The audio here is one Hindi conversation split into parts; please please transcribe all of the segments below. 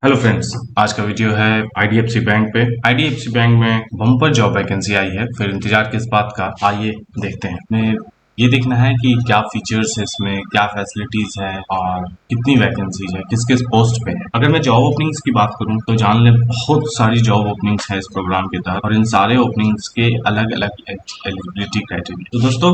हेलो फ्रेंड्स, आज का वीडियो है आईडीएफसी बैंक पे। आईडीएफसी बैंक में बम्पर जॉब वैकेंसी आई है, फिर इंतजार किस बात का, आइए देखते हैं। हमें ये देखना है कि क्या फीचर्स है इसमें, क्या फैसिलिटीज है और कितनी वैकेंसीज है, किस किस पोस्ट पे है। अगर मैं जॉब ओपनिंग्स की बात करूं तो जान ले बहुत सारी जॉब ओपनिंग्स है इस प्रोग्राम के तहत और इन सारे ओपनिंग्स के अलग अलग एलिजिबिलिटी क्राइटेरिया। तो दोस्तों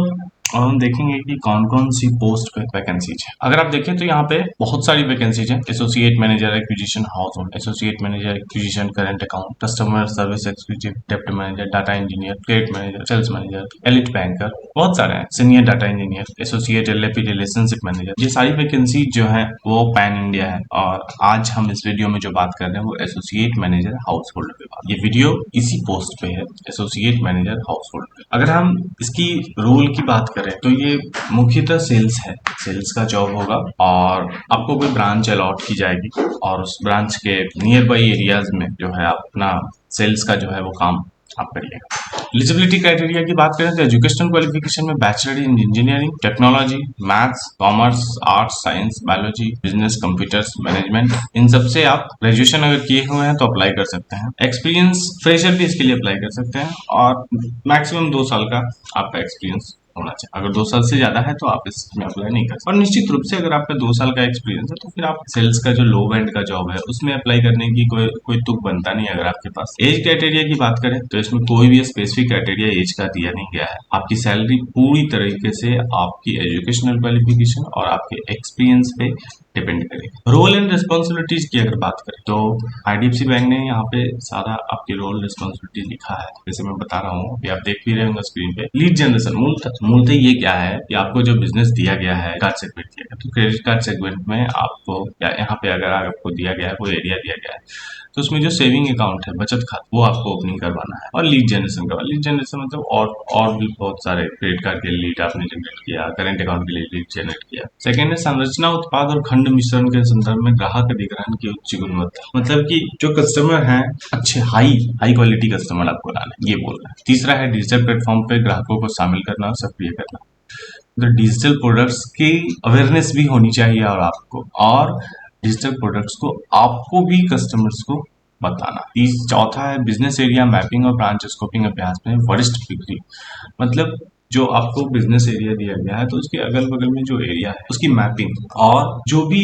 और हम देखेंगे कि कौन कौन सी पोस्ट पे वैकेंसीज है। अगर आप देखें तो यहाँ पे बहुत सारी वैकेंसीज है। Associate manager acquisition household, associate manager acquisition current account, customer service executive, डेप्ट manager, data engineer, credit manager, sales manager, elite banker, बहुत सारे हैं, senior data engineer, associate LAP relationship manager. ये सारी वैकेंसी जो है वो पैन इंडिया है और आज हम इस वीडियो में जो बात कर रहे हैं वो एसोसिएट मैनेजर हाउस होल्ड पे बात। ये वीडियो इसी पोस्ट पे है, एसोसिएट मैनेजर हाउस होल्ड पे। अगर हम इसकी रोल की बात करें तो ये मुख्यतः सेल्स है, सेल्स का जॉब होगा और आपको कोई ब्रांच अलॉट की जाएगी और उस ब्रांच के नियर बाई एरियाज में जो है आप अपना सेल्स का जो है वो काम आप करिएगा। एलिजिबिलिटी क्राइटेरिया की बात करें तो एजुकेशनल क्वालिफिकेशन में bachelor in engineering, technology, maths, commerce, arts, science, biology, business, computers, management, इन सबसे आप ग्रेजुएशन अगर किए हुए हैं तो अप्लाई कर सकते हैं। एक्सपीरियंस फ्रेशर भी इसके लिए अप्लाई कर सकते हैं और मैक्सिमम 2 साल का आपका एक्सपीरियंस होना चाहिए। अगर 2 साल से ज्यादा है तो आप इसमें अप्लाई नहीं कर सकते। और निश्चित रूप से अगर आपका 2 साल का एक्सपीरियंस है तो फिर आप सेल्स का जो लो एंड का जॉब है उसमें अप्लाई करने की कोई तुक बनता नहीं है। अगर आपके पास एज क्राइटेरिया की बात करें तो इसमें कोई भी स्पेसिफिक क्राइटेरिया एज का दिया नहीं गया है। आपकी सैलरी पूरी तरीके से आपकी एजुकेशनल क्वालिफिकेशन और आपके एक्सपीरियंस पे डिपेंड करेगा। रोल एंड रिस्पॉन्सिबिलिटीज की अगर बात करें तो आईडीएफसी बैंक ने यहाँ पे सारा आपकी रोल रिस्पॉन्सिबिलिटी लिखा है, जैसे मैं बता रहा हूँ, आप देख भी रहे होंगे स्क्रीन पे। लीड जनरेशन मूलतः ये क्या है कि आपको जो बिजनेस दिया गया है कार्ड सेगमेंट दिया गया, तो क्रेडिट कार्ड सेगमेंट में आपको या यहाँ पे अगर आपको दिया गया है कोई एरिया दिया गया है तो उसमें जो सेविंग अकाउंट है, बचत खाता, वो आपको ओपनिंग करवाना है और लीड जनरेशन करवाना। लीड जनरेशन मतलब और भी बहुत सारे क्रेडिट कार्ड के लीड आपने जनरेट किया, करंट अकाउंट के लिए लीड जनरेट किया। सेकेंड है संरचना, उत्पाद और खंड मिश्रण के संदर्भ में ग्राहक अधिग्रहण की उच्च गुणवत्ता, मतलब कि जो कस्टमर है अच्छे हाई क्वालिटी कस्टमर आपको लाना, ये बोल रहा है। तीसरा है डिजिटल प्लेटफॉर्म पे ग्राहकों को शामिल करना और सक्रिय करना, मतलब डिजिटल प्रोडक्ट्स की अवेयरनेस भी होनी चाहिए और आपको, और डिजिटल प्रोडक्ट्स को आपको भी कस्टमर्स को बताना। चौथा है बिजनेस एरिया मैपिंग और ब्रांच स्कोपिंग अभ्यास में वरिष्ठ बिक्री, मतलब जो आपको बिजनेस एरिया दिया गया है तो उसके अगल बगल में जो एरिया है उसकी मैपिंग और जो भी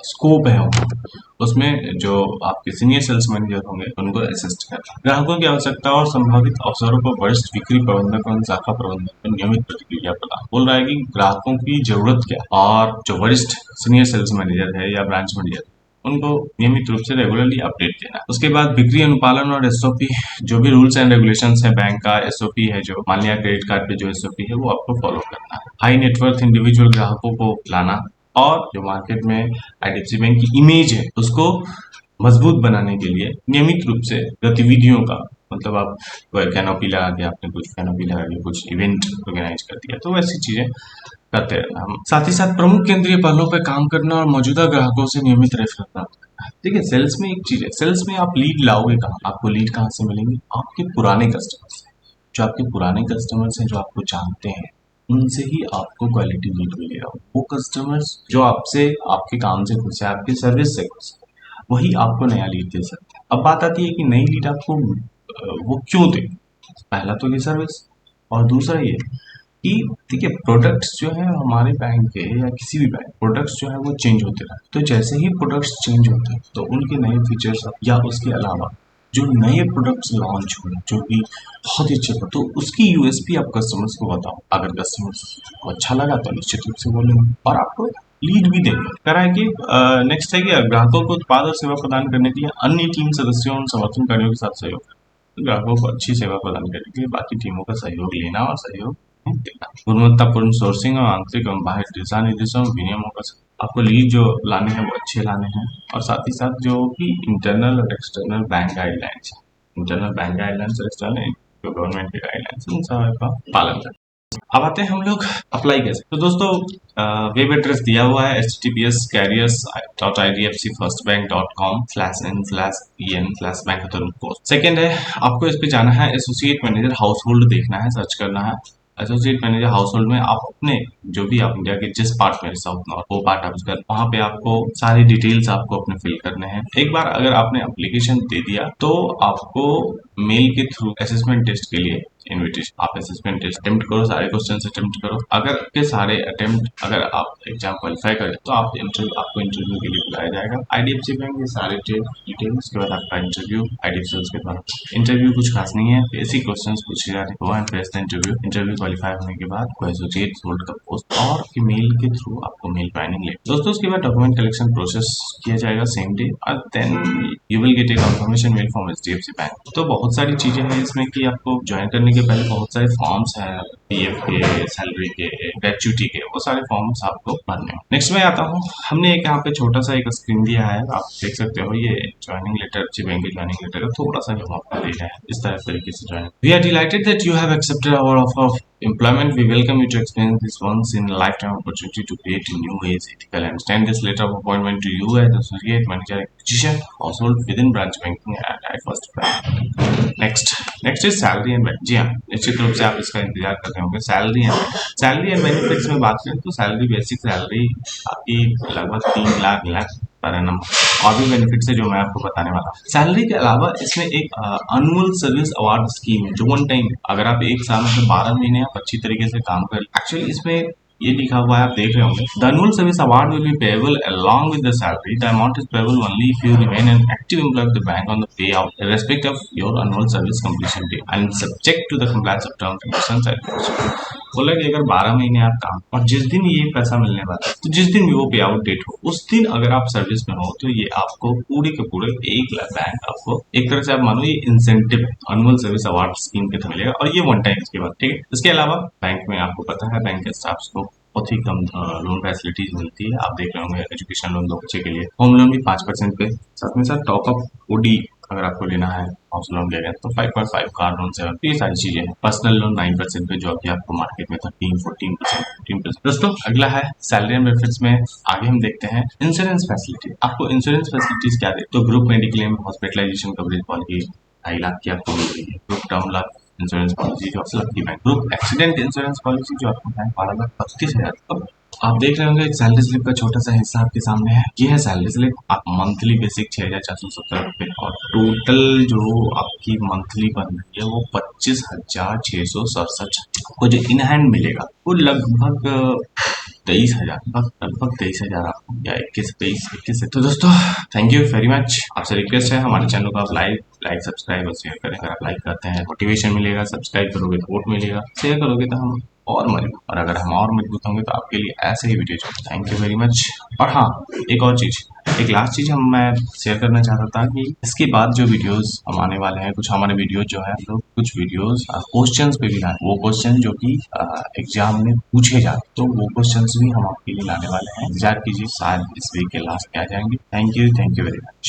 स्कोप है उसमें जो आपके सीनियर सेल्स मैनेजर होंगे उनको असिस्ट करना। ग्राहकों की आवश्यकता और संभावित अवसरों पर वरिष्ठ बिक्री प्रबंधक और शाखा प्रबंधक को नियमित प्रतिक्रिया प्रदान। बोल रहा है कि ग्राहकों की जरूरत क्या है और जो वरिष्ठ सीनियर सेल्स मैनेजर है या ब्रांच मैनेजर उनको नियमित रूप से रेगुलरली अपडेट देना। उसके बाद बिक्री अनुपालन और एसओपी, जो भी रूल्स एंड रेगुलेशंस है बैंक का, एसओपी है, जो मान लिया क्रेडिट कार्ड पे जो एसओपी है वो आपको फॉलो करना है। हाई नेटवर्थ इंडिविजुअल ग्राहकों को लाना और जो मार्केट में आईडीएफसी बैंक की इमेज है उसको मजबूत बनाने के लिए नियमित रूप से गतिविधियों का, मतलब आप कैनोपी लगा के, आपने कुछ कैनोपी लगा के कुछ इवेंट ऑर्गेनाइज कर दिया, तो वैसी चीजें करते रहना हम। साथ ही साथ प्रमुख केंद्रीय पहलों पर काम करना और मौजूदा ग्राहकों से नियमित रेफर प्राप्त करना। देखिए सेल्स में एक चीज है, सेल्स में आप लीड लाओगे कहाँ, आपको लीड कहाँ से मिलेंगे, आपके पुराने कस्टमर से। जो आपके पुराने कस्टमर्स हैं जो आपको जानते हैं उनसे ही आपको क्वालिटी लीड मिलेगा। वो कस्टमर्स जो आपसे, आपके काम से खुश है, आपकी सर्विस से खुश है, वही आपको नया लीड दे सकते हैं। अब बात आती है कि नई लीड आपको वो क्यों दे। पहला तो ये सर्विस और दूसरा ये कि देखिए प्रोडक्ट्स जो है हमारे बैंक के या किसी भी बैंक, प्रोडक्ट्स जो है वो चेंज होते रहते, तो जैसे ही प्रोडक्ट्स चेंज होते हैं तो उनके नए फीचर्स या उसके अलावा जो नए प्रोडक्ट्स लॉन्च हुए जो कि बहुत ही अच्छे, तो उसकी यूएसपी आप कस्टमर्स को बताओ। अगर कस्टमर्स को अच्छा लगा तो निश्चित रूप से बोलेंगे और आपको लीड भी देंगे। कह रहा है कि नेक्स्ट है कि ग्राहकों को उत्पाद और सेवा प्रदान करने के लिए अन्य टीम सदस्यों और समर्थनकारियों के साथ सहयोग करना। तो ग्राहकों को अच्छी सेवा प्रदान करने के लिए बाकी टीमों का सहयोग लेना और सहयोग देना। गुणवत्तापूर्ण सोर्सिंग और आंतरिक एवं बाह्य दिशा निर्देशों विनियमों का, आपको लीड जो लाने हैं वो अच्छे लाने हैं और साथ ही साथ जो कि इंटरनल और एक्सटर्नल बैंक गाइडलाइंस है, इंटरनल बैंक गाइडलाइंस और एक्सटर्नल जो गवर्नमेंट के गाइडलाइंस है उन सब का पालन करें। अब आते हैं हम लोग अप्लाई कैसे। तो दोस्तों वेब एड्रेस दिया हुआ है https://idfcfirstbank.com/n/en/bank। सेकेंड है आपको इस पे जाना है, एसोसिएट मैनेजर हाउस होल्ड देखना है, सर्च करना है। एसोसिएट मैनेजर हाउस होल्ड में आप अपने जो भी आप इंडिया के जिस पार्ट में साउथ नॉर्थ वो पार्ट आप कर वहाँ पे आपको सारी डिटेल्स आपको अपने फिल करने हैं। एक बार अगर आपने एप्लीकेशन दे दिया तो आपको मेल के थ्रू असेसमेंट टेस्ट के लिए इनविटेशन, आप असेसमेंट टेस्ट अटेम्प्ट करो, सारे क्वेश्चन अटेम्प्ट करो। अगर के सारे अटेम्प्ट अगर आप एग्जाम क्वालिफाई करें तो आप आपको इंटरव्यू के लिए बुलाया जाएगा। आईडीएफसी बैंक ये सारे डिटेल्स के बाद आपका इंटरव्यू आईडीएफसी उसके बाद इंटरव्यू कुछ खास नहीं है, बेसिक क्वेश्चंस पूछे जाते हैं। And face the interview qualify होने के बाद कोई एसोसिएट होल्ड का पोस्ट और मेल के थ्रू आपको मेल ज्वाइनिंग ले दोस्तों। उसके बाद डॉक्यूमेंट कलेक्शन प्रोसेस किया जाएगा सेम डे और then you will get a confirmation mail from HDFC bank. तो बहुत सारी चीजें हैं इसमें कि आपको ज्वाइन करने के पहले बहुत सारे फॉर्म्स हैं, पीएफ के, सैलरी के, ग्रेचुटी के, वो सारे फॉर्म्स आपको भरने हैं। नेक्स्ट में आता हूँ, हमने एक यहाँ पे छोटा सा एक स्क्रीन दिया है, आप देख सकते हो ये ज्वाइनिंग लेटर, अच्छी बैंक की ज्वाइनिंग लेटर है, थोड़ा सा हम आपको दे रहे हैं इस तरह तरीके से join. We are delighted that you have accepted our offer of employment. We welcome you to experience this once in a lifetime opportunity to create a new age ethical and stand this letter of appointment to you as associate manager acquisition household within branch banking at iFirst Bank. Next is salary and benefit. जी हाँ, निश्चित रूप से आप इसका इंतजार कर रहे होंगे। सैलरी एंड बेनिफिट्स में बात करें तो सैलरी, बेसिक सैलरी आपकी लगभग 3 लाख पर एनम, और भी बेनिफिट्स है जो मैं आपको बताने वाला हूँ। सैलरी के अलावा इसमें एक एनुअल सर्विस अवार्ड स्कीम है जो वन टाइम, अगर आप एक साल में 12 महीने आप अच्छी तरीके से काम कर, एक्चुअली इसमें ये लिखा हुआ है, आप देख रहे होंगे, the annual service award will be payable along with the salary. The amount is payable only if you remain an active employee of the bank on the payout irrespective of your annual service completion date and subject to the compliance of terms and conditions and rules. बोला कि अगर 12 महीने आप काम और जिस दिन ये पैसा मिलने वाला है, तो जिस दिन भी वो पे आउट डेट हो उस दिन अगर आप सर्विस में हो तो ये आपको पूरे के पूरे 1 लाख बैंक आपको एक तरह से आप मानो ये incentive annual service award scheme के तहत मिलेगा, और ये वन टाइम इसके बाद, ठीक है। इसके अलावा बैंक में आपको पता है बैंक के स्टाफ को बहुत ही कम लोन फैसिलिटीज मिलती है। आप देख रहे होंगे एजुकेशन लोन दो बच्चे के लिए, होम लोन भी 5% पे, साथ में साथ टॉपअप ओडी अगर आपको लेना है हाउस लोन ले रहे हैं तो 5.5, कार लोन 7, ये सारी चीजें हैं। पर्सनल लोन 9% पे, जो अभी आपको मार्केट में 13-14%। दोस्तों अगला है सैलरी एंड बेनिफिट्स में, आगे हम देखते हैं इंश्योरेंस फैसिलिटी। आपको इंश्योरेंस फैसिलिटीज क्या दे, तो group mediclaim hospitalisation coverage policy 2.5 lakh की आपको मिल रही है। Group term life insurance policy जो आपसे लगती है, ग्रुप एक्सीडेंट इंश्योरेंस पॉलिसी जो आपको है 12,32,000। आप देख रहे होंगे एक सैलरी स्लिप का छोटा सा हिस्सा आपके सामने है, ये है सैलरी स्लिप। आप मंथली बेसिक 6,470 रुपए और टोटल जो आपकी मंथली बन रही है वो 25,667 को जो इन हैंड मिलेगा वो लगभग 23,000 आपको, या 21 तो दोस्तों थैंक यू वेरी मच। आपसे रिक्वेस्ट है हमारे चैनल को आप लाइक सब्सक्राइब और शेयर करें। अगर आप लाइक करते हैं मोटिवेशन मिलेगा, सब्सक्राइब करोगे तो वोट मिलेगा, शेयर करोगे तो हम और मजबूत, और अगर हम और मजबूत होंगे तो आपके लिए ऐसे ही वीडियो चाहिए। Thank you very much. और हाँ, एक और चीज, एक लास्ट चीज मैं शेयर करना चाहता था कि इसके बाद जो वीडियोस हम आने वाले हैं, कुछ हमारे वीडियोस जो है तो कुछ वीडियोस क्वेश्चंस पे भी लाए, वो क्वेश्चन जो कि एग्जाम में पूछे जाते, तो वो क्वेश्चंस भी हम आपके लिए लाने वाले हैं। इंतजार कीजिए, शायद इस वीक के लास्ट में आ जाएंगे। Thank you very much.